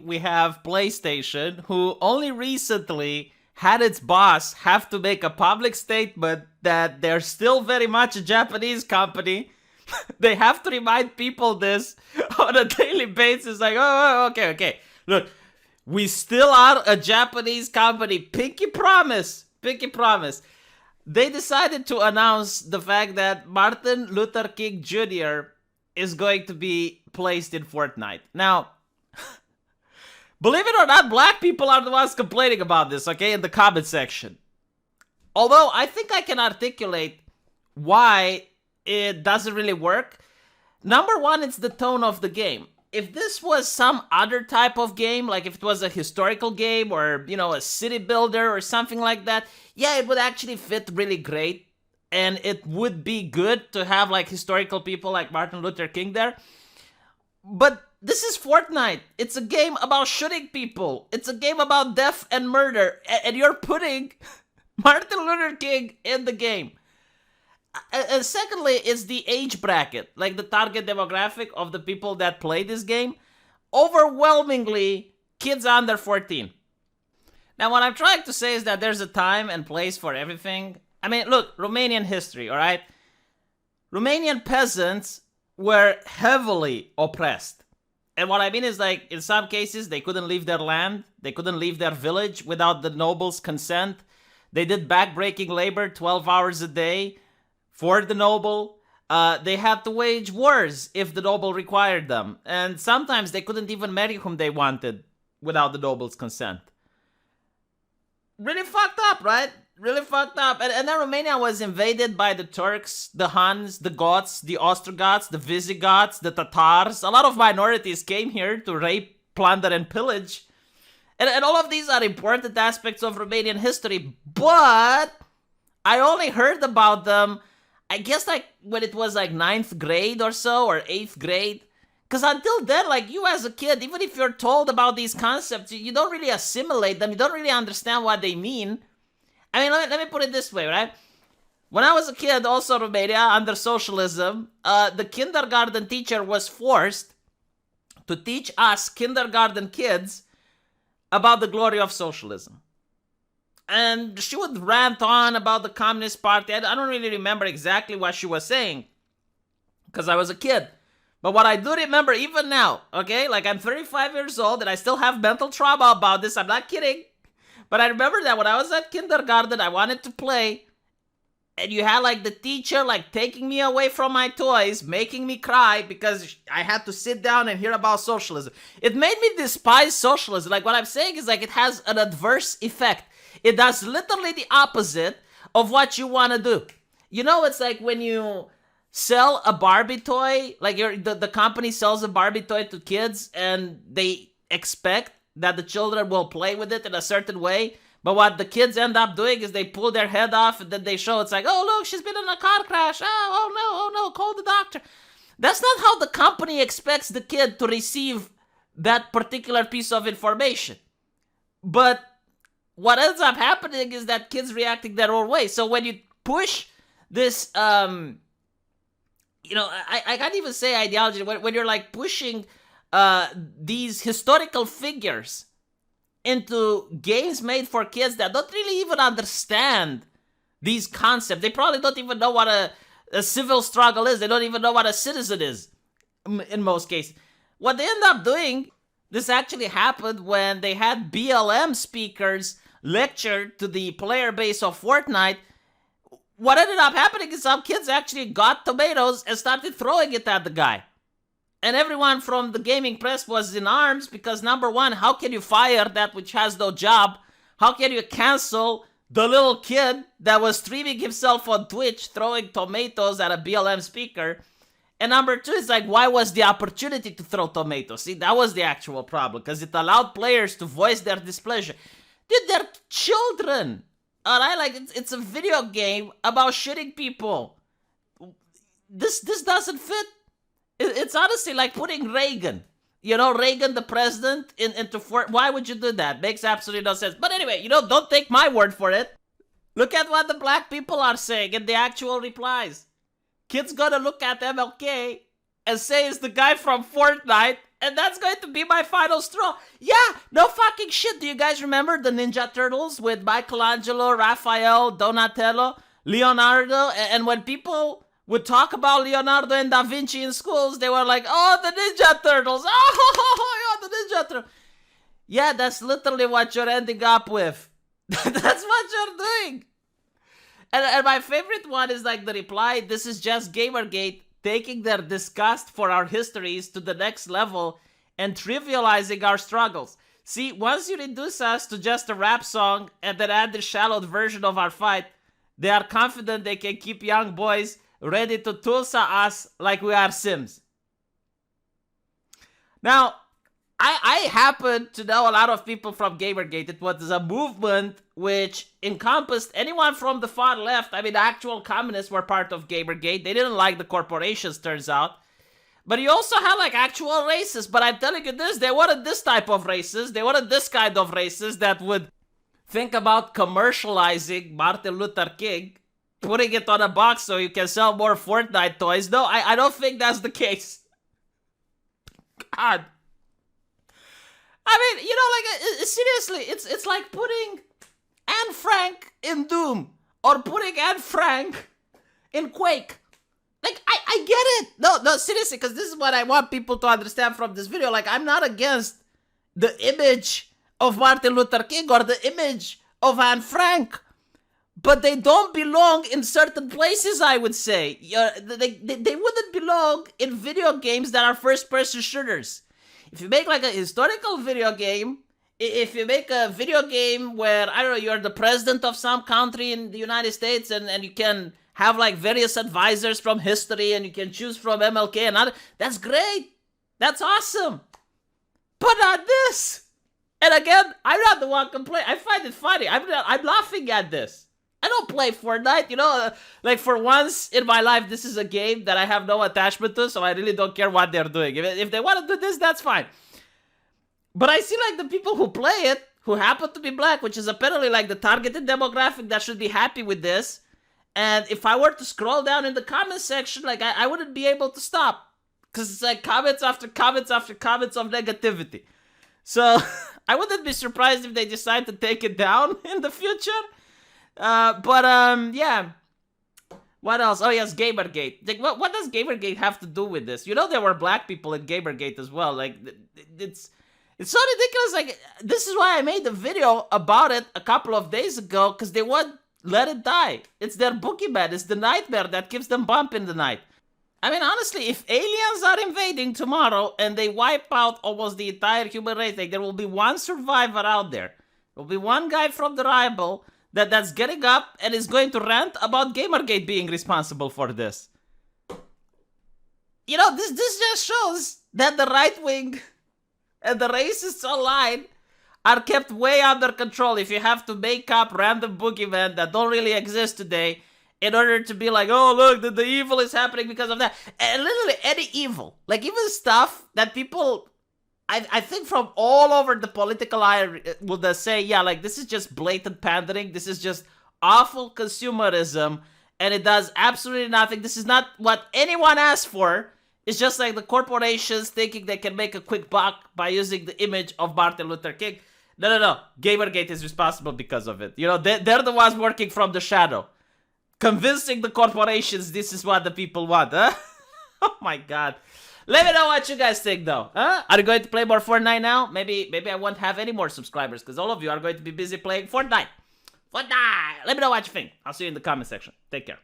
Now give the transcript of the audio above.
we have PlayStation, who only recently had its boss have to make a public statement that they're still very much a Japanese company. They have to remind people this on a daily basis. Like, oh, okay. Look, we still are a Japanese company. Pinky promise. They decided to announce the fact that Martin Luther King Jr. is going to be placed in Fortnite. Now, believe it or not, black people are the ones complaining about this, okay, in the comment section. Although, I think I can articulate why it doesn't really work. Number one, it's the tone of the game. If this was some other type of game, like if it was a historical game or, you know, a city builder or something like that, yeah, it would actually fit really great. And it would be good to have like historical people like Martin Luther King there. But this is Fortnite. It's a game about shooting people. It's a game about death and murder. And you're putting Martin Luther King in the game. And secondly, it's the age bracket, like the target demographic of the people that play this game. Overwhelmingly, kids under 14. Now, what I'm trying to say is that there's a time and place for everything. I mean, look, Romanian history, all right? Romanian peasants were heavily oppressed. And what I mean is, like, in some cases, they couldn't leave their land. They couldn't leave their village without the nobles' consent. They did backbreaking labor 12 hours a day for the noble. They had to wage wars if the noble required them. And sometimes they couldn't even marry whom they wanted without the noble's consent. Really fucked up, right? Really fucked up. And then Romania was invaded by the Turks, the Huns, the Goths, the Ostrogoths, the Visigoths, the Tatars. A lot of minorities came here to rape, plunder, and pillage. And all of these are important aspects of Romanian history. But I only heard about them, I guess, like when it was like 9th grade or so, or 8th grade. Because until then, like, you as a kid, even if you're told about these concepts, you don't really assimilate them. You don't really understand what they mean. I mean, let me put it this way, right? When I was a kid, also Romania, under socialism, the kindergarten teacher was forced to teach us kindergarten kids about the glory of socialism. And she would rant on about the Communist Party. I don't really remember exactly what she was saying, because I was a kid. But what I do remember, even now, okay, like I'm 35 years old and I still have mental trauma about this. I'm not kidding. But I remember that when I was at kindergarten, I wanted to play. And you had like the teacher like taking me away from my toys, making me cry because I had to sit down and hear about socialism. It made me despise socialism. Like what I'm saying is like it has an adverse effect. It does literally the opposite of what you want to do. You know, it's like when you sell a Barbie toy, like the company sells a Barbie toy to kids and they expect that the children will play with it in a certain way. But what the kids end up doing is they pull their head off and then they show it's like, oh, look, she's been in a car crash. Oh no, call the doctor. That's not how the company expects the kid to receive that particular piece of information. But what ends up happening is that kids reacting their own way. So when you push this, I can't even say ideology. When you're like pushing these historical figures into games made for kids that don't really even understand these concepts. They probably don't even know what a civil struggle is. They don't even know what a citizen is in most cases. What they end up doing, this actually happened when they had BLM speakers lecture to the player base of Fortnite. What ended up happening is some kids actually got tomatoes and started throwing it at the guy. And everyone from the gaming press was in arms because, number one, how can you fire that which has no job? How can you cancel the little kid that was streaming himself on Twitch throwing tomatoes at a BLM speaker? And number two is like, why was the opportunity to throw tomatoes? See, that was the actual problem because it allowed players to voice their displeasure. Dude, they're children. All right, like it's a video game about shooting people. This doesn't fit. It's honestly like putting Reagan, Reagan the president into Fort. Why would you do that? Makes absolutely no sense. But anyway, don't take my word for it. Look at what the black people are saying in the actual replies. Kids gonna look at MLK and say it's the guy from Fortnite, And that's going to be my final straw. Yeah, no fucking shit. Do you guys remember the Ninja Turtles with Michelangelo, Raphael, Donatello, Leonardo? And when people would talk about Leonardo and Da Vinci in schools, they were like, oh, the Ninja Turtles. Oh, yeah, the Ninja Turtles. Yeah, that's literally what you're ending up with. That's what you're doing. And my favorite one is like the reply, this is just Gamergate taking their disgust for our histories to the next level and trivializing our struggles. See, once you reduce us to just a rap song and then add the shallowed version of our fight, they are confident they can keep young boys ready to Tulsa us like we are Sims. Now, I happen to know a lot of people from Gamergate. It was a movement which encompassed anyone from the far left. I mean, actual communists were part of Gamergate. They didn't like the corporations, turns out. But you also had like actual racists. But I'm telling you this, they weren't this type of racists. They weren't this kind of racists that would think about commercializing Martin Luther King, putting it on a box so you can sell more Fortnite toys. No, I don't think that's the case. God. I mean, you know, like, seriously, it's like putting Anne Frank in Doom or putting Anne Frank in Quake. Like, I get it. No, seriously, because this is what I want people to understand from this video. Like, I'm not against the image of Martin Luther King or the image of Anne Frank, but they don't belong in certain places, I would say. They wouldn't belong in video games that are first-person shooters. If you make like a historical video game, if you make a video game where, I don't know, you're the president of some country in the United States and you can have like various advisors from history and you can choose from MLK and other, that's great. That's awesome. But not this. And again, I'm not the one complaining. I find it funny. I'm laughing at this. I don't play Fortnite, you know, like for once in my life, this is a game that I have no attachment to, so I really don't care what they're doing. If they want to do this, that's fine. But I see like the people who play it, who happen to be black, which is apparently like the targeted demographic that should be happy with this. And if I were to scroll down in the comments section, like I wouldn't be able to stop. Because it's like comments after comments after comments of negativity. So I wouldn't be surprised if they decide to take it down in the future. Yeah. What else? Oh, yes, Gamergate. Like, what does Gamergate have to do with this? You know, there were black people in Gamergate as well. Like, it's so ridiculous. Like, this is why I made a video about it a couple of days ago, because they won't let it die. It's their boogeyman. It's the nightmare that keeps them bump in the night. I mean, honestly, if aliens are invading tomorrow and they wipe out almost the entire human race, like, there will be one survivor out there. There will be one guy from the rival that's getting up and is going to rant about Gamergate being responsible for this. You know, this just shows that the right wing and the racists online are kept way under control. If you have to make up random boogeymen that don't really exist today in order to be like, oh, look, the evil is happening because of that. And literally any evil, like even stuff that people, I think from all over the political eye would say, yeah, like this is just blatant pandering. This is just awful consumerism and it does absolutely nothing. This is not what anyone asked for. It's just like the corporations thinking they can make a quick buck by using the image of Martin Luther King. No. Gamergate is responsible because of it. You know, they're the ones working from the shadow. Convincing the corporations this is what the people want, huh? Oh my god. Let me know what you guys think, though. Huh? Are you going to play more Fortnite now? Maybe I won't have any more subscribers because all of you are going to be busy playing Fortnite. Let me know what you think. I'll see you in the comment section. Take care.